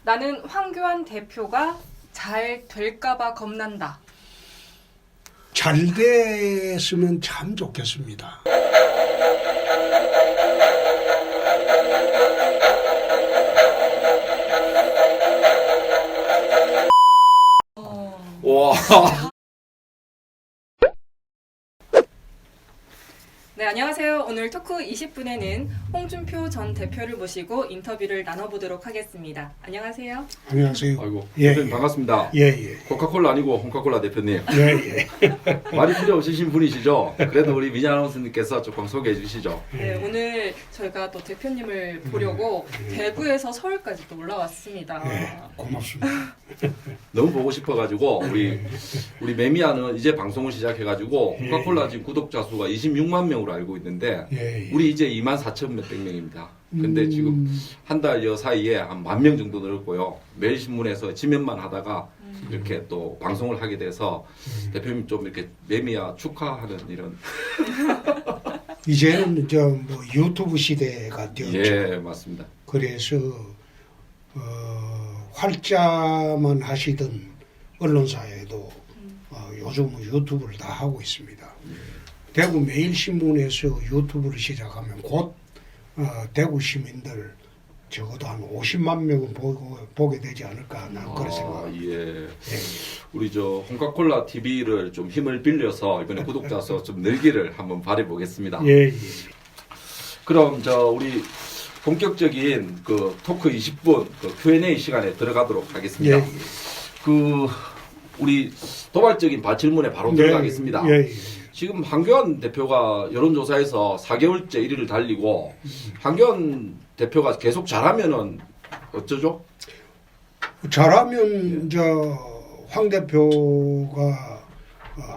나는 황교안 대표가 잘 될까봐 겁난다. 잘 됐으면 참 좋겠습니다. 와. 네, 안녕하세요. 오늘 토크 20분에는 홍준표 전 대표를 모시고 인터뷰를 나눠보도록 하겠습니다. 안녕하세요. 안녕하세요. 아이고, 예, 대표님 예. 반갑습니다. 예. 코카콜라 아니고 홍카콜라 대표님. 예. 말이 필요 없으신 분이시죠? 그래도 우리 민희 아나운서님께서 조금 소개해 주시죠. 네, 오늘 저희가 또 대표님을 보려고 대구에서 서울까지 또 올라왔습니다. 예, 고맙습니다. 너무 보고 싶어가지고 우리 매미아는 이제 방송을 시작해가지고 홍카콜라 지금 구독자 수가 26만 명으로 알고 있는데 예. 우리 이제 2만 4천 몇백 명입니다. 근데 지금 한 달여 사이에 한 10,000명 정도 늘었고요. 매일 신문에서 지면만 하다가 이렇게 또 방송을 하게 돼서 대표님 좀 이렇게 매미아 축하하는 이런. 이제는 뭐 유튜브 시대가 되었죠. 예, 맞습니다. 그래서 활자만 하시던 언론사에도 요즘은 유튜브를 다 하고 있습니다. 대구 매일신문에서 유튜브를 시작하면 곧 대구 시민들 적어도 한 50만 명은 보게 되지 않을까 난 그런 생각합니다. 예. 우리 저 홍카콜라 TV를 좀 힘을 빌려서 이번에 구독자 수 좀 늘기를 한번 바래 보겠습니다. 예. 그럼 우리 본격적인 그 토크 20분 그 Q&A 시간에 들어가도록 하겠습니다. 예. 우리 도발적인 발질문에 바로 들어가겠습니다. 예. 지금 황교안 대표가 여론조사에서 4개월째 1위를 달리고 황교안 대표가 계속 잘하면은 어쩌죠? 잘하면 황 대표가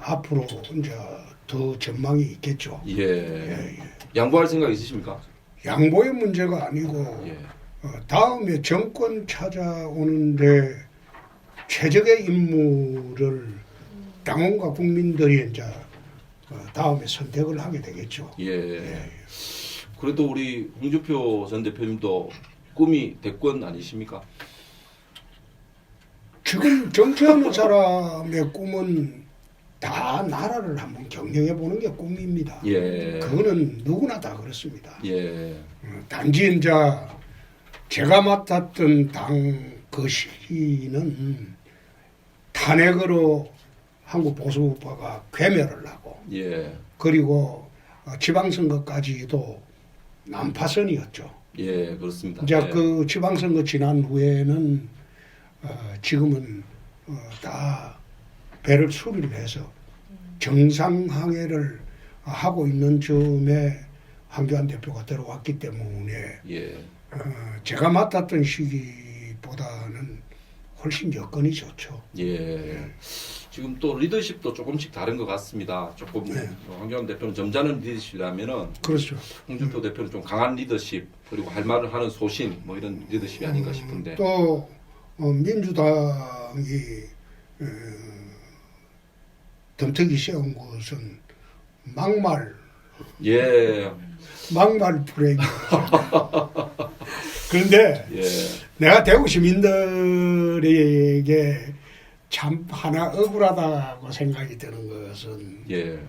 앞으로 이제 더 전망이 있겠죠. 예. 양보할 생각 있으십니까? 양보의 문제가 아니고 예. 다음에 정권 찾아오는데 최적의 인물을 당원과 국민들이 이제 다음에 선택을 하게 되겠죠. 예. 그래도 우리 홍준표 전 대표님도 꿈이 대권 아니십니까? 지금 정치하는 사람의 꿈은 다 나라를 한번 경영해 보는 게 꿈입니다. 예. 그거는 누구나 다 그렇습니다. 예. 단지 이제 제가 맡았던 당 그 시기는 탄핵으로 한국 보수파가 괴멸을 하고 예. 그리고 지방선거까지도 난파선이었죠. 예, 그렇습니다. 이제 예. 그 지방선거 지난 후에는 지금은 다 배를 수리를 해서 정상항해를 하고 있는 즈음에 황교안 대표가 들어왔기 때문에 예. 제가 맡았던 시기보다는 훨씬 여건이 좋죠. 예. 지금 또 리더십도 조금씩 다른 것 같습니다. 조금 네. 황교안 대표는 점잖은 리더십이라면은 그렇죠. 홍준표 대표는 좀 강한 리더십 그리고 할 말을 하는 소신 뭐 이런 리더십이 아닌가 싶은데. 또 민주당이 덤터기 세운 것은 막말 예. 프레임. 그런데 예. 내가 대구 시민들에게 참 하나 억울하다고 생각이 드는 것은 예.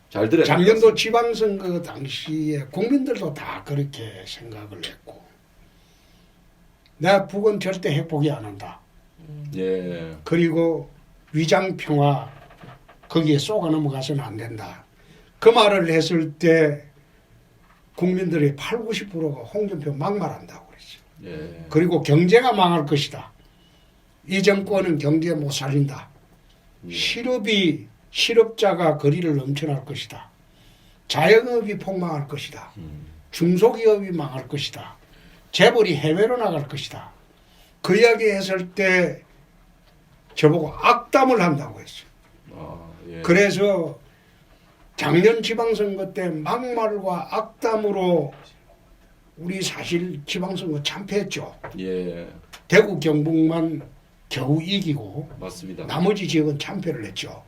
잘 들어야 작년도 지방선거 당시에 국민들도 다 그렇게 생각을 했고 내가 북은 절대 회복이 안 한다. 예. 그리고 위장평화 거기에 쏘가 넘어가서는 안 된다. 그 말을 했을 때 국민들의 80~90%가 홍준표 막말한다고 그랬죠. 예. 그리고 경제가 망할 것이다. 이 정권은 경제 못 살린다. 실업자가 거리를 넘쳐날 것이다. 자영업이 폭망할 것이다. 중소기업이 망할 것이다. 재벌이 해외로 나갈 것이다. 그 이야기 했을 때 저보고 악담을 한다고 했어요. 예. 그래서 작년 지방선거 때 막말과 악담으로 우리 사실 지방선거 참패했죠. 예. 대구 경북만 겨우 이기고 맞습니다. 나머지 지역은 참패를 했죠.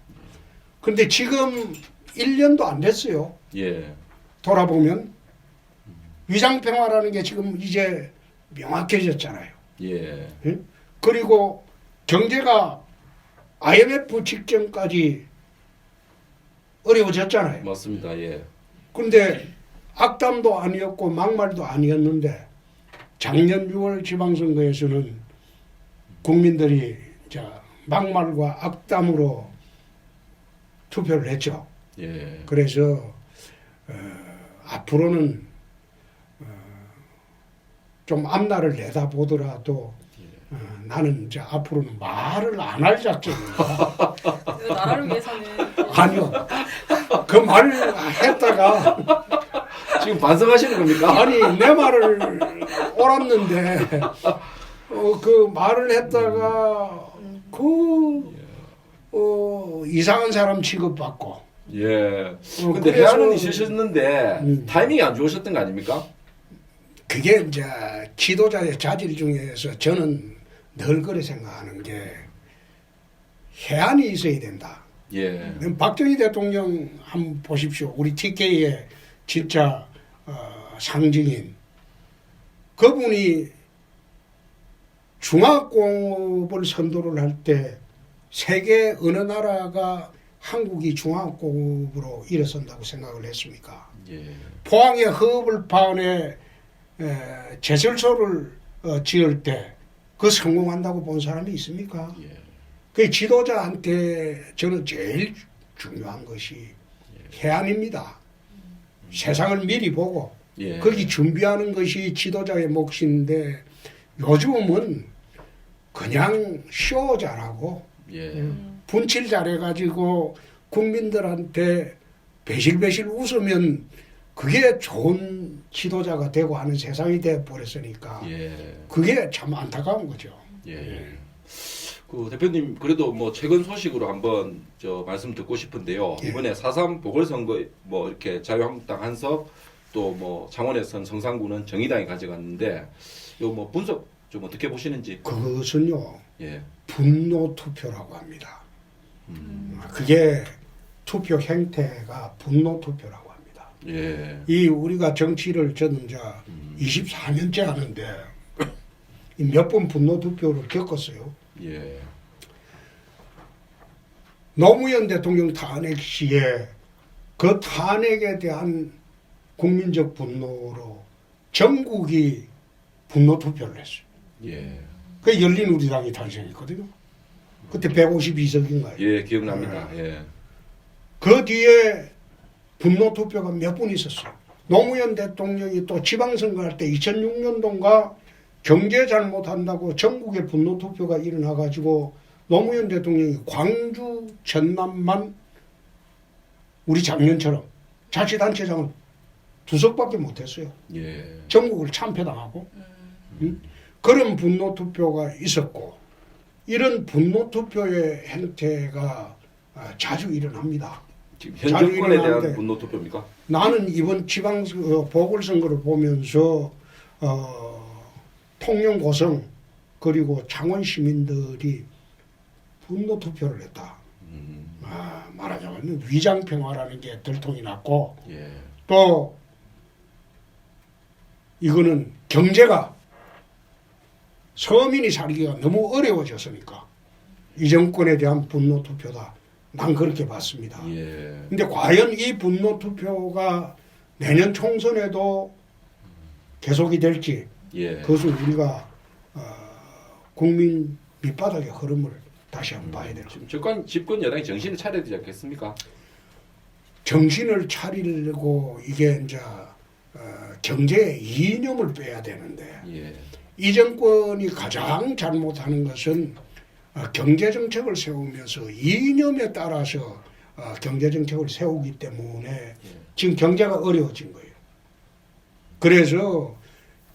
그런데 지금 1년도 안 됐어요. 예. 돌아보면 위장평화라는 게 지금 이제 명확해졌잖아요. 예. 예? 그리고 경제가 IMF 직전까지 어려워졌잖아요. 맞습니다. 예. 근데 악담도 아니었고 막말도 아니었는데 작년 6월 지방선거에서는 국민들이 막말과 악담으로 투표를 했죠. 예. 그래서 앞으로는 좀 앞날을 내다보더라도 나는 이제 앞으로는 말을 안 할 작정입니다. 나라를 위해서는 아니요. 그 말을 했다가 지금 반성하시는 겁니까? 아니 내 말을 옳았는데 그 말을 했다가 이상한 사람 취급받고 예. 근데 그래서- 해안은 있으셨는데 타이밍이 안 좋으셨던 거 아닙니까? 그게 이제 지도자의 자질 중에서 저는 늘 그래 생각하는 게 해안이 있어야 된다. 예. 박정희 대통령 한번 보십시오. 우리 TK의 진짜 상징인 그분이 중화공업을 선도를 할 때 세계 어느 나라가 한국이 중화공업으로 일어선다고 생각을 했습니까? 예. 포항의 허블판에 제설소를 지을 때 그 성공한다고 본 사람이 있습니까? 예. 그 지도자한테 저는 제일 중요한 것이 해안입니다. 세상을 미리 보고 예. 거기 준비하는 것이 지도자의 몫인데 요즘은 그냥 쇼 잘하고 예. 분칠 잘해가지고 국민들한테 배실배실 웃으면 그게 좋은 지도자가 되고 하는 세상이 되어버렸으니까 예. 그게 참 안타까운 거죠. 예. 그 대표님 그래도 뭐 최근 소식으로 한번 말씀 듣고 싶은데요. 예. 이번에 4.3 보궐선거 뭐 이렇게 자유한국당 한석 또 뭐 창원에선 성산구는 정의당이 가져갔는데 요 뭐 분석 좀 어떻게 보시는지. 그것은요 예. 분노 투표라고 합니다. 그게 투표 행태가 분노 투표라고 합니다. 예. 이 우리가 정치를 저는 이제 24년째 하는데 몇 번 분노 투표를 겪었어요. 예. 노무현 대통령 탄핵 시에 그 탄핵에 대한 국민적 분노로 전국이 분노 투표를 했어요. 예. 그 열린우리당이 탄생했거든요. 그때 152석인가요? 예, 기억납니다. 예. 그 뒤에 분노 투표가 몇 번 있었어요. 노무현 대통령이 또 지방선거 할 때 2006년도인가 경제 잘못한다고 전국에 분노 투표가 일어나가지고 노무현 대통령이 광주, 전남만 우리 작년처럼 자치단체장을 2석밖에 못했어요. 예. 전국을 참패당하고 그런 분노 투표가 있었고 이런 분노 투표의 행태가 자주 일어납니다. 지금 현 정권에 대한 일어나는데 분노 투표입니까? 나는 이번 지방 보궐선거를 보면서 통영 고성 그리고 창원 시민들이 분노 투표를 했다. 말하자면 위장평화라는 게 들통이 났고 예. 또 이거는 경제가 서민이 살기가 너무 어려워졌으니까 이 정권에 대한 분노 투표다. 난 그렇게 봤습니다. 예. 근데 과연 이 분노 투표가 내년 총선에도 계속이 될지 예. 그것은 우리가 국민 밑바닥의 흐름을 다시 한번 봐야 되는 지금 집권 여당이 정신을 차려야 되지 않겠습니까? 정신을 차리려고 이게 이제 경제의 이념을 빼야 되는데 예. 이 정권이 가장 잘못하는 것은 경제 정책을 세우면서 이념에 따라서 경제 정책을 세우기 때문에 지금 경제가 어려워진 거예요. 그래서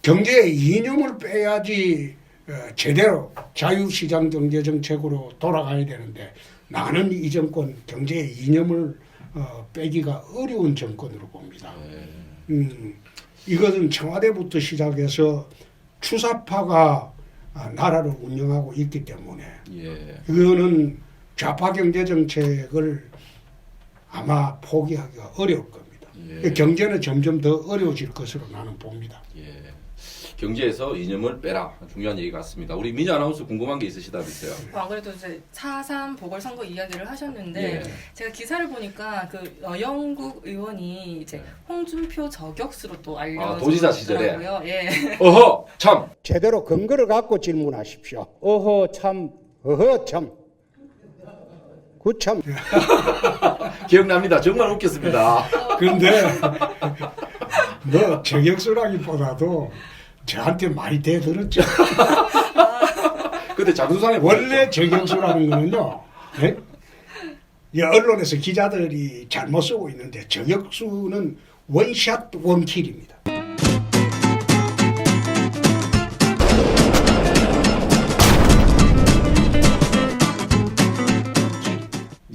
경제의 이념을 빼야지 제대로 자유시장 경제 정책으로 돌아가야 되는데 나는 이 정권 경제의 이념을 빼기가 어려운 정권으로 봅니다. 이것은 청와대부터 시작해서 추사파가 나라를 운영하고 있기 때문에 예. 이거는 좌파 경제 정책을 아마 포기하기가 어려울 겁니다. 예. 경제는 점점 더 어려워질 것으로 나는 봅니다. 예. 경제에서 이념을 빼라. 중요한 얘기 같습니다. 우리 민희 아나운서 궁금한 게 있으시다면서요? 아무래도 이제 4.3 보궐선거 이야기를 하셨는데 예. 제가 기사를 보니까 그 여영국 의원이 이제 홍준표 저격수로 또 도지사 시절에? 알려졌더라고요. 예. 어허 참. 제대로 근거를 갖고 질문하십시오. 어허 참 어허 참. 구참. 기억납니다. 정말 웃겼습니다. 그런데 뭐 저격수라기보다도 저한테 많이 대들었죠. 그때 장수상에 원래 저격수라는 거는요. 예? 이 언론에서 기자들이 잘못 쓰고 있는데 저격수는 원샷 원킬입니다.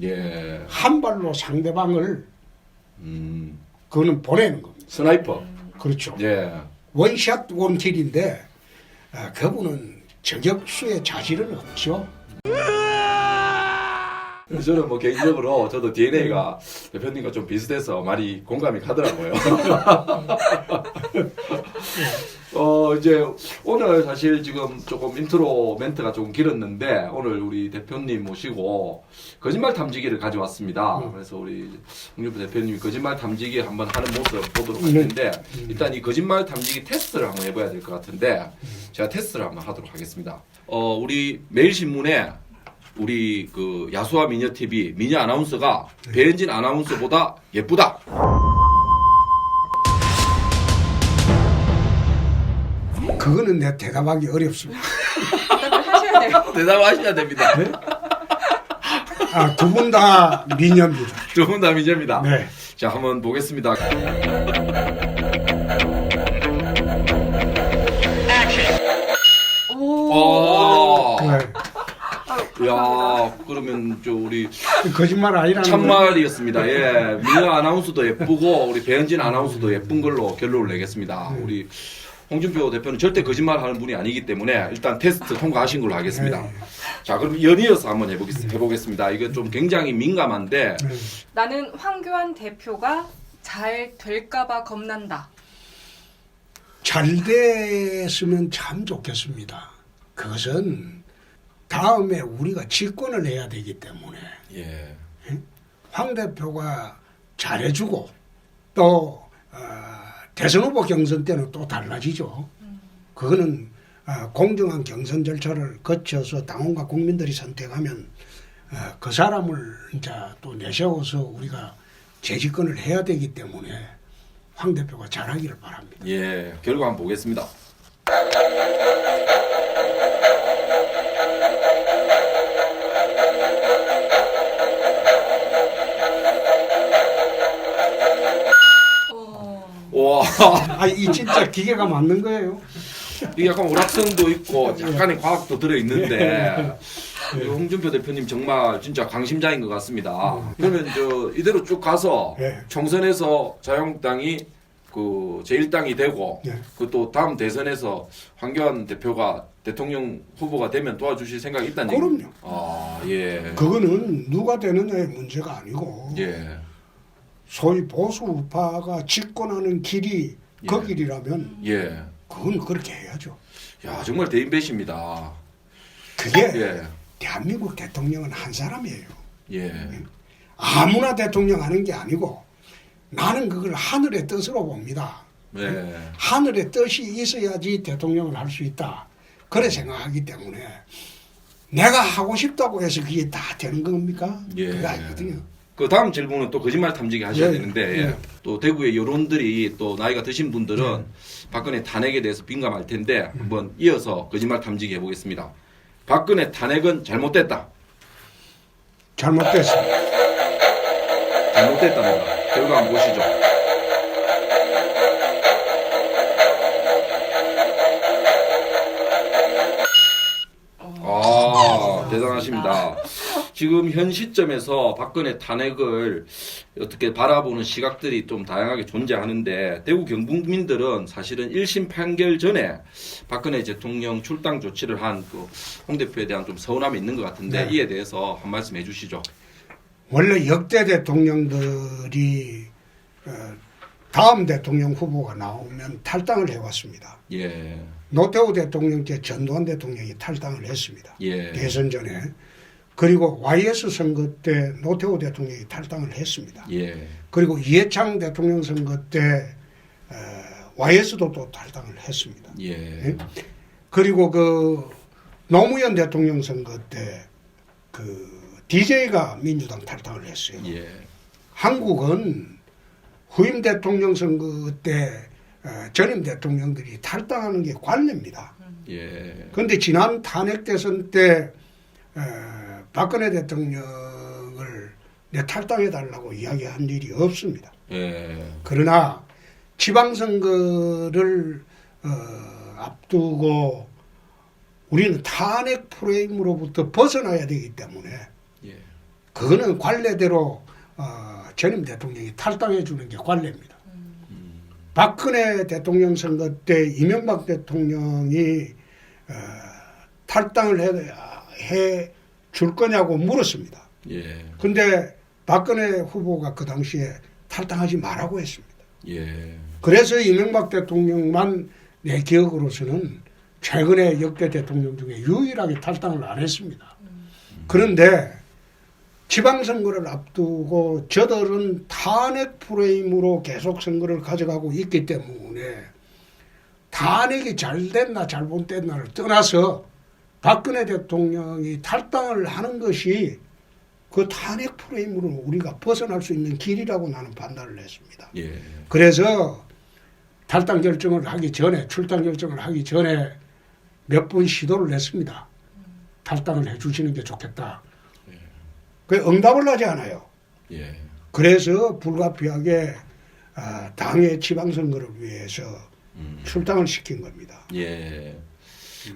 예. 한 발로 상대방을 음. 그거는 보내는 겁니다. 스나이퍼. 그렇죠. 예. 원샷 원킬인데 그분은 저격수의 자질은 없죠. 저는 뭐 개인적으로 저도 DNA가 대표님과 좀 비슷해서 많이 공감이 가더라고요. 이제 오늘 사실 지금 조금 인트로 멘트가 조금 길었는데 오늘 우리 대표님 모시고 거짓말 탐지기를 가져왔습니다. 그래서 우리 홍준표 대표님이 거짓말 탐지기 한번 하는 모습 보도록 할 텐데 일단 이 거짓말 탐지기 테스트를 한번 해봐야 될 것 같은데 제가 테스트를 한번 하도록 하겠습니다. 우리 매일신문에 우리 그 야수와 미녀 TV 미녀 아나운서가 배현진 아나운서보다 예쁘다. 그거는 내 대답하기 어렵습니다. 하셔야 돼요. 대답하셔야 됩니다. 두 분 다 미녀입니다. 두 분 다 미녀입니다. 네. 자, 한번 보겠습니다. 오. 네. 야, 그러면 저 우리 거짓말 아니라는 거. 참말이었습니다. 예, 미녀 아나운서도 예쁘고 우리 배현진 아나운서도 예쁜 걸로 결론을 내겠습니다. 우리 홍준표 대표는 절대 거짓말하는 분이 아니기 때문에 일단 테스트 통과하신 걸로 하겠습니다. 네. 자, 그럼 연이어서 한번 해보겠습니다. 이거 좀 굉장히 민감한데 나는 황교안 대표가 잘 될까봐 겁난다. 잘 됐으면 참 좋겠습니다. 그것은 다음에 우리가 집권을 해야 되기 때문에 예, 황 대표가 잘해주고 또 대선 후보 경선 때는 또 달라지죠. 그거는 공정한 경선 절차를 거쳐서 당원과 국민들이 선택하면 그 사람을 이제 또 내세워서 우리가 재집권을 해야 되기 때문에 황 대표가 잘하기를 바랍니다. 예, 결과 한번 보겠습니다. 와, 이 진짜 기계가 맞는 거예요. 이게 약간 오락성도 있고 약간의 과학도 들어있는데 우리 홍준표 대표님 정말 진짜 강심장인 것 같습니다. 그러면 저 이대로 쭉 가서 네. 총선에서 자유한국당이 그 제1당이 되고 네. 그 또 다음 대선에서 황교안 대표가 대통령 후보가 되면 도와주실 생각이 있다는 얘기. 그럼요. 아, 예. 그거는 누가 되느냐의 문제가 아니고 예. 소위 보수 우파가 집권하는 길이 그 예. 길이라면 예. 그건 그렇게 해야죠. 야, 정말 대인배십니다. 그게 예. 대한민국 대통령은 한 사람이에요. 예. 아무나 대통령 하는 게 아니고 나는 그걸 하늘의 뜻으로 봅니다. 네. 하늘의 뜻이 있어야지 대통령을 할 수 있다. 그래 생각하기 때문에 내가 하고 싶다고 해서 그게 다 되는 겁니까? 예. 그게 아니거든요. 그 다음 질문은 또 거짓말 탐지기 하셔야 예, 되는데 예. 또 대구의 여론들이 또 나이가 드신 분들은 박근혜 탄핵에 대해서 민감할 텐데 한번 이어서 거짓말 탐지기 해보겠습니다. 박근혜 탄핵은 잘못됐다. 잘못됐습니다. 잘못됐답니다. 결과 한번 보시죠. 대단하십니다. 지금 현 시점에서 박근혜 탄핵을 어떻게 바라보는 시각들이 좀 다양하게 존재하는데 대구 경북민들은 사실은 1심 판결 전에 박근혜 대통령 출당 조치를 한 그 홍 대표에 대한 좀 서운함이 있는 것 같은데 네. 이에 대해서 한 말씀 해주시죠. 원래 역대 대통령들이 다음 대통령 후보가 나오면 탈당을 해왔습니다. 예. 노태우 대통령 때 전두환 대통령이 탈당을 했습니다. 예. 대선 전에. 그리고 YS 선거 때 노태우 대통령이 탈당을 했습니다. 예. 그리고 이해창 대통령 선거 때 YS도 또 탈당을 했습니다. 예. 그리고 그 노무현 대통령 선거 때 그 DJ가 민주당 탈당을 했어요. 예. 한국은 후임 대통령 선거 때 전임 대통령들이 탈당하는 게 관례입니다. 예. 그런데 지난 탄핵 대선 때 박근혜 대통령을 탈당해달라고 이야기한 일이 없습니다. 예. 그러나 지방선거를 앞두고 우리는 탄핵 프레임으로부터 벗어나야 되기 때문에 예. 그거는 관례대로 전임 대통령이 탈당해 주는 게 관례입니다. 박근혜 대통령 선거 때 이명박 대통령이 탈당을 해 줄 거냐고 물었습니다. 예. 근데 박근혜 후보가 그 당시에 탈당하지 말라고 했습니다. 예. 그래서 이명박 대통령만 내 기억으로서는 최근에 역대 대통령 중에 유일하게 탈당을 안 했습니다. 그런데 지방선거를 앞두고 저들은 탄핵 프레임으로 계속 선거를 가져가고 있기 때문에 탄핵이 잘 됐나 잘못됐나를 떠나서 박근혜 대통령이 탈당을 하는 것이 그 탄핵 프레임으로 우리가 벗어날 수 있는 길이라고 나는 판단을 했습니다. 예. 그래서 탈당 결정을 하기 전에 출당 결정을 하기 전에 몇 번 시도를 했습니다. 탈당을 해주시는 게 좋겠다. 그 응답을 하지 않아요. 예. 그래서 불가피하게 당의 지방선거를 위해서 출당을 시킨 겁니다. 예.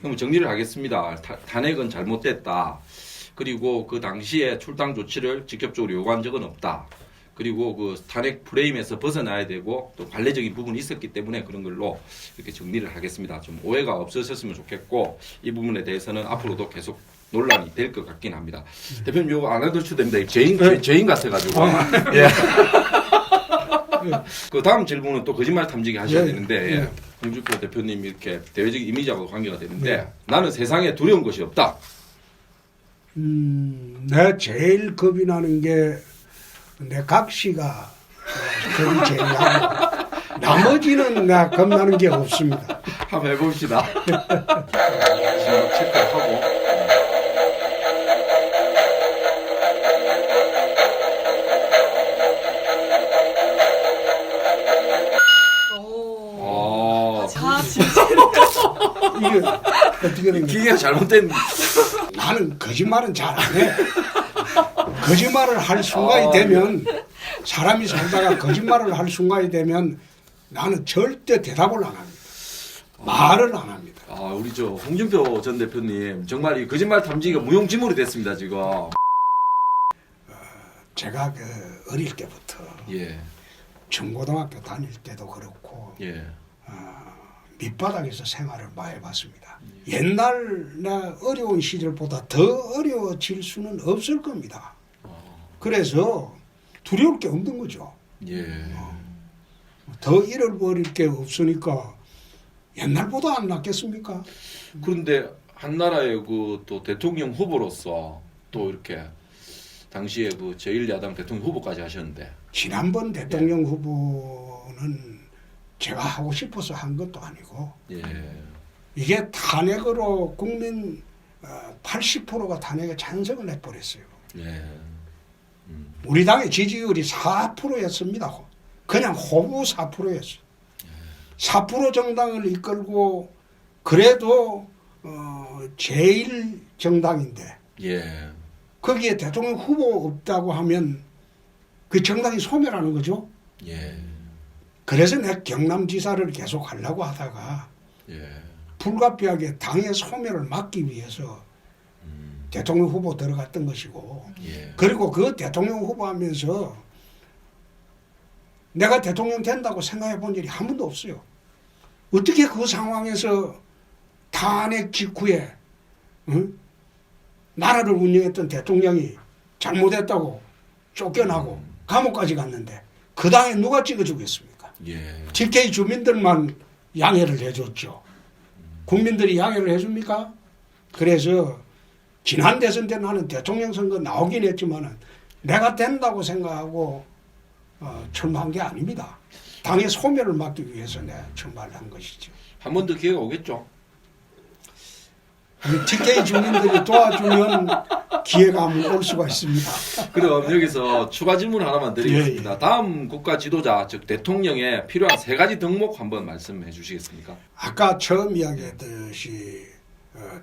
그럼 정리를 하겠습니다. 탄핵은 잘못됐다. 그리고 그 당시에 출당 조치를 직접적으로 요구한 적은 없다. 그리고 그 탄핵 프레임에서 벗어나야 되고 또 관례적인 부분이 있었기 때문에 그런 걸로 이렇게 정리를 하겠습니다. 좀 오해가 없으셨으면 좋겠고 이 부분에 대해서는 앞으로도 계속 논란이 될 것 같긴 합니다. 대표님 이거 안 해도 됩니다. 죄인 같아가지고. 예. 그 다음 질문은 또 거짓말 탐지기 하셔야 되는데 예. 홍준표 대표님 이렇게 대외적인 이미지하고 관계가 되는데 나는 세상에 두려운 것이 없다. 내 제일 겁이 나는 게 내 각시가 겁이 제일 나고 나머지는 나 겁나는 게 없습니다. 한번 해봅시다. 지금 체크하고. 오. 아, 진짜. 이게 어떻게 된 거야? 기계가 잘못된. 나는 거짓말은 잘 안 해. 거짓말을 할 순간이 되면 사람이 살다가 거짓말을 할 순간이 되면 나는 절대 대답을 안 합니다. 말을 안 합니다. 아, 우리 저 홍준표 전 대표님 정말 이 거짓말 탐지기가 무용지물이 됐습니다 지금. 제가 그 어릴 때부터 예, 중고등학교 다닐 때도 그렇고 예, 밑바닥에서 생활을 많이 해봤습니다. 옛날나 어려운 시절보다 더 어려워질 수는 없을 겁니다. 그래서 두려울 게 없는 거죠. 예. 더 잃어버릴 게 없으니까 옛날보다 안 낫겠습니까? 그런데 한 나라의 그 또 대통령 후보로서 또 이렇게 당시에 그 제1야당 대통령 후보까지 하셨는데. 지난번 대통령 후보는 제가 하고 싶어서 한 것도 아니고 예, 이게 탄핵으로 국민 80%가 탄핵에 찬성을 해버렸어요. 예, 우리 당의 지지율이 4%였습니다. 그냥 호부 4%였어요. 4% 정당을 이끌고 그래도 제일 정당인데 예, 거기에 대통령 후보 없다고 하면 그 정당이 소멸하는 거죠. 예, 그래서 내가 경남지사를 계속 하려고 하다가 예, 불가피하게 당의 소멸을 막기 위해서 대통령 후보 들어갔던 것이고 예, 그리고 그 대통령 후보 하면서 내가 대통령 된다고 생각해 본 일이 한 번도 없어요. 어떻게 그 상황에서 탄핵 직후에 나라를 운영했던 대통령이 잘못했다고 쫓겨나고 감옥까지 갔는데 그 당에 누가 찍어주겠습니까? 예, TK 주민들만 양해를 해줬죠. 국민들이 양해를 해줍니까? 그래서 지난 대선 때 나는 대통령 선거 나오긴 했지만은 내가 된다고 생각하고 출마한 게 아닙니다. 당의 소멸을 막기 위해서 내가 출마를 한 것이죠. 한 번 더 기회가 오겠죠. 우리 TK 주민들이 도와주면 기회가 한번 올 수가 있습니다. 그럼 여기서 추가 질문 하나만 드리겠습니다. 예, 예. 다음 국가 지도자 즉 대통령에 필요한 3가지 덕목 한번 말씀해 주시겠습니까? 아까 처음 이야기했듯이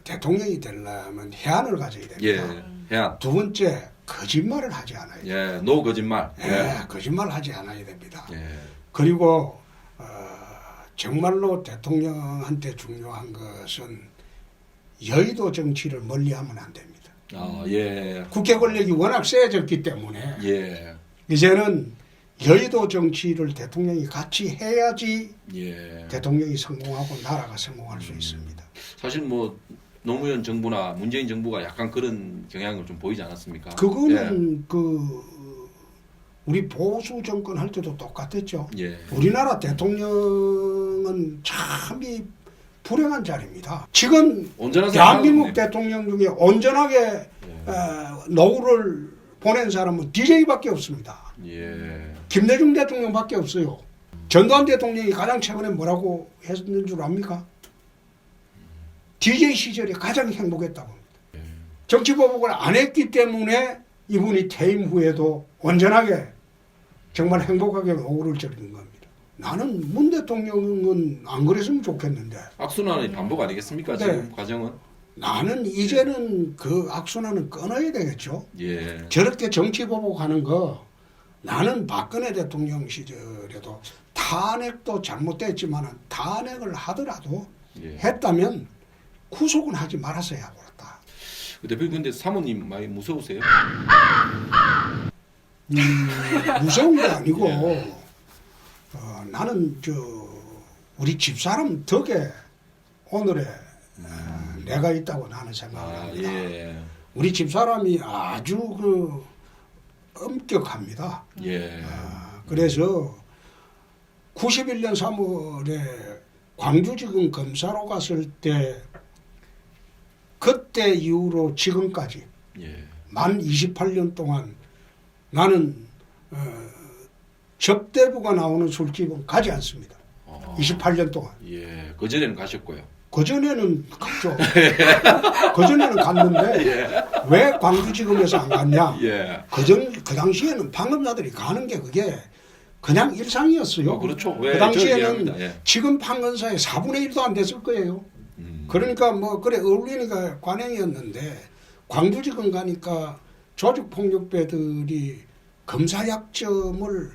대통령이 되려면 해안을 가져야 예, 됩니다. 해안. 두 번째 거짓말을 하지 않아야 돼요. 예, 노 거짓말. 거짓말 하지 않아야 됩니다. 예. 그리고 정말로 대통령한테 중요한 것은 여의도 정치를 멀리하면 안 됩니다. 아, 예. 국회 권력이 워낙 세졌기 때문에 예. 이제는 여의도 정치를 대통령이 같이 해야지 예. 대통령이 성공하고 나라가 성공할 수 있습니다. 사실 뭐 노무현 정부나 문재인 정부가 약간 그런 경향을 좀 보이지 않았습니까? 그거는 우리 보수 정권 할 때도 똑같았죠. 예. 우리나라 대통령은 참이 불행한 자리입니다. 지금 온전한 대한민국 사람은 대통령 중에 온전하게 노후를 보낸 사람은 DJ밖에 없습니다. 예. 김대중 대통령밖에 없어요. 전두환 대통령이 가장 최근에 뭐라고 했는 줄 압니까? DJ 시절에 가장 행복했다고 합니다. 정치보복을 안 했기 때문에 이분이 퇴임 후에도 온전하게 정말 행복하게 노후를 즐기는 겁니다. 나는 문 대통령은 안 그랬으면 좋겠는데 악순환의 반복 아니겠습니까? 네. 지금 과정은. 나는 이제는 그 악순환은 끊어야 되겠죠. 예. 저렇게 정치보복하는 거 나는 박근혜 대통령 시절에도 탄핵도 잘못됐지만 탄핵을 하더라도 예. 했다면 구속은 하지 말았어야 하고 그랬다. 대표님 근데 사모님 많이 무서우세요? 무서운 게 아니고 나는 우리 집사람 덕에 오늘의 내가 있다고 나는 생각합니다. 예. 우리 집사람이 아주 엄격합니다. 예. 그래서 91년 3월에 광주지검 검사로 갔을 때 그때 이후로 지금까지 예. 만 28년 동안 나는 접대부가 나오는 술집은 가지 않습니다. 28년 동안. 예. 그 전에는 가셨고요. 그전에는 갔죠. 그전에는 갔는데 왜 광주지검에서 안 갔냐. 예. 그 당시에는 판검사들이 가는 게 그게 그냥 일상이었어요. 그렇죠. 그 왜 당시에는 이해합니다. 예. 지금 판검사의 4분의 1도 안 됐을 거예요. 그러니까 뭐 그래 어울리니까 관행이었는데 광주지검 가니까 조직폭력배들이 검사약점을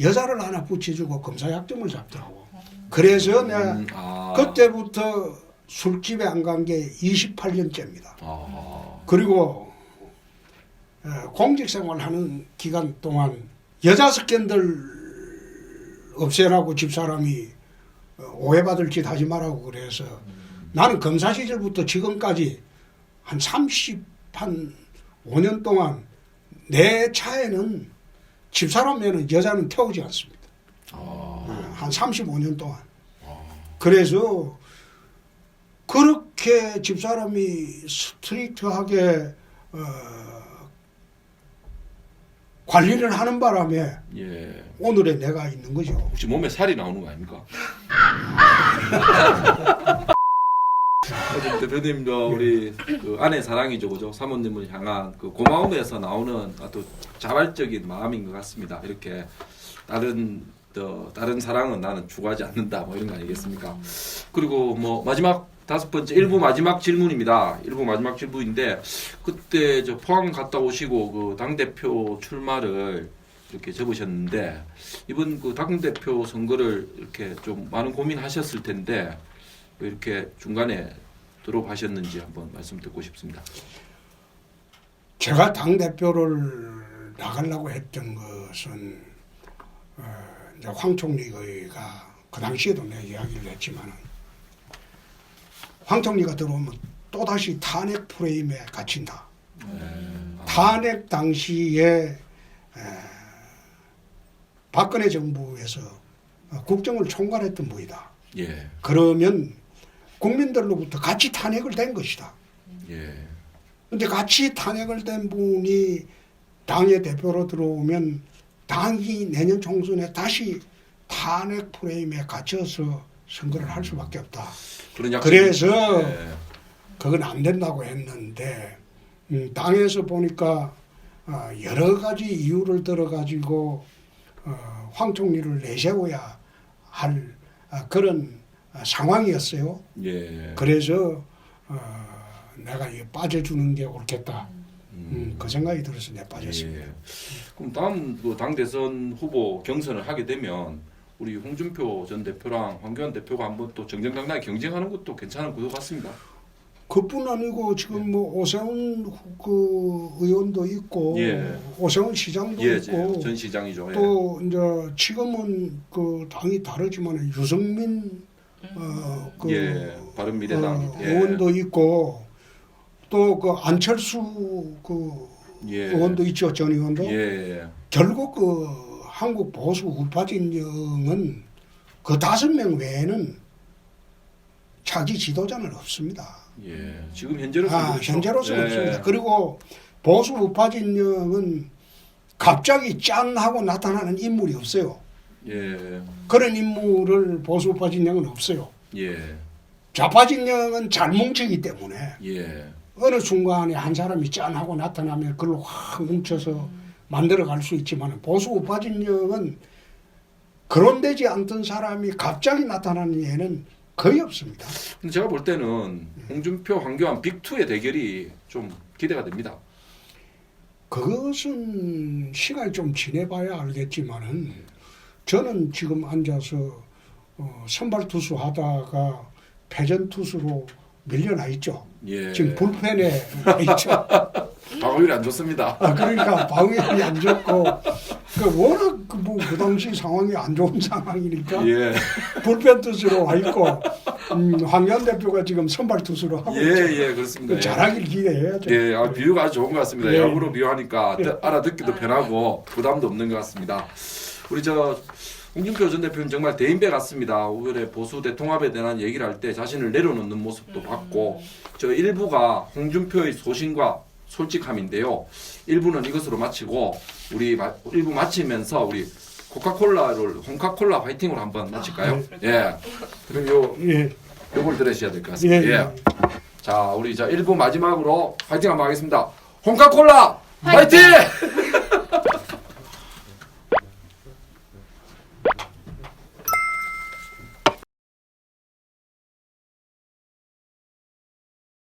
여자를 하나 붙여주고 검사약점을 잡더라고. 그래서 내가 그때부터 술집에 안 간 게 28년째입니다. 그리고 공직생활 하는 기간 동안 여자 스캔들 없애라고 집사람이 오해받을 짓 하지 말라고 그래서 나는 검사 시절부터 지금까지 한 5년 동안 내 차에는 집사람에는 여자는 태우지 않습니다. 한 35년 동안. 그래서 그렇게 집사람이 스트릭트하게 관리를 하는 바람에 예. 오늘의 내가 있는 거죠. 혹시 몸에 살이 나오는 거 아닙니까? 대표님도 우리 그 아내 사랑이죠, 그죠? 사모님을 향한 그 고마움에서 나오는 아주 자발적인 마음인 것 같습니다. 이렇게 다른 사랑은 나는 추구하지 않는다, 뭐 이런 거 아니겠습니까? 그리고 뭐 마지막 5번째 일부 마지막 질문입니다. 일부 마지막 질문인데 그때 저 포항 갔다 오시고 그 당 대표 출마를 이렇게 접으셨는데 이번 그 당 대표 선거를 이렇게 좀 많은 고민하셨을 텐데 왜 이렇게 중간에 드롭하셨는지 한번 말씀 듣고 싶습니다. 제가 당 대표를 나가려고 했던 것은 이제 황 총리가 그 당시에도 내가 이야기를 했지만 황 총리가 들어오면 또 다시 탄핵 프레임에 갇힌다. 탄핵 당시에 박근혜 정부에서 국정을 총괄했던 분이다. 예. 그러면 국민들로부터 같이 탄핵을 된 것이다. 예. 근데 같이 탄핵을 된 분이 당의 대표로 들어오면 당이 내년 총선에 다시 탄핵 프레임에 갇혀서 선거를 할 수밖에 없다. 그런 약속이- 그래서 예. 그건 안 된다고 했는데 당에서 보니까 여러 가지 이유를 들어가지고 황 총리를 내세워야 할 그런 상황이었어요. 예. 그래서 내가 이거 빠져주는 게 옳겠다. 그 생각이 들어서 내가 빠졌습니다. 예. 그럼 다음 그 당 대선 후보 경선을 하게 되면 우리 홍준표 전 대표랑 황교안 대표가 한번 또 정정당당하게 경쟁하는 것도 괜찮은 구도 같습니다. 그뿐 아니고 지금 뭐 오세훈 그 의원도 있고 예. 오세훈 시장도 예, 있고 전 시장이죠. 예. 또 이제 지금은 그 당이 다르지만 유승민 그 예, 바른미래당 예. 의원도 있고 또 그 안철수 그 예. 의원도 있죠. 전 의원도 예. 결국 그 한국 보수 우파 진영은 그 5명 외에는 차기 지도자는 없습니다. 예. 지금 현재로서 그렇죠. 현재로서는 예. 없습니다. 그리고 보수 우파 진영은 갑자기 짠 하고 나타나는 인물이 없어요. 예. 그런 인물을 보수 우파 진영은 없어요. 예. 좌파 진영은 잘 뭉치기 때문에 예. 어느 순간에 한 사람이 짠 하고 나타나면 그걸로 확 뭉쳐서 만들어갈 수 있지만 보수 우파 진영은 거론되지 않던 사람이 갑자기 나타나는 예는 거의 없습니다. 근데 제가 볼 때는 홍준표, 황교안 빅2의 대결이 좀 기대가 됩니다. 그것은 시간이 좀 지내봐야 알겠지만은 저는 지금 앉아서 선발 투수 하다가 패전 투수로 밀려나 있죠. 예. 지금 불펜에 있죠. 방어율이 안 좋습니다. 그러니까 방역이 안 좋고 워낙 그 당시 상황이 안 좋은 상황이니까 예. 불펜 투수로 와 있고 황교안 대표가 지금 선발 투수로 하고 있죠. 예, 그렇습니다. 그 잘하길 기대해야죠. 예, 비유가 아주 좋은 것 같습니다. 예. 야구로 비유하니까 예. 알아듣기도 편하고 부담도 없는 것 같습니다. 우리 홍준표 전 대표는 정말 대인배 같습니다. 오히려 보수 대통합에 대한 얘기를 할 때 자신을 내려놓는 모습도 봤고 일부가 홍준표의 소신과 솔직함인데요. 1부는 이것으로 마치고 우리 1부 마치면서 우리 홍카콜라 화이팅으로 한번 마칠까요? 예. 그럼 요걸 들으셔야 될 것 같습니다. 예. 자, 우리 1부 마지막으로 화이팅 한번 하겠습니다. 홍카콜라 화이팅!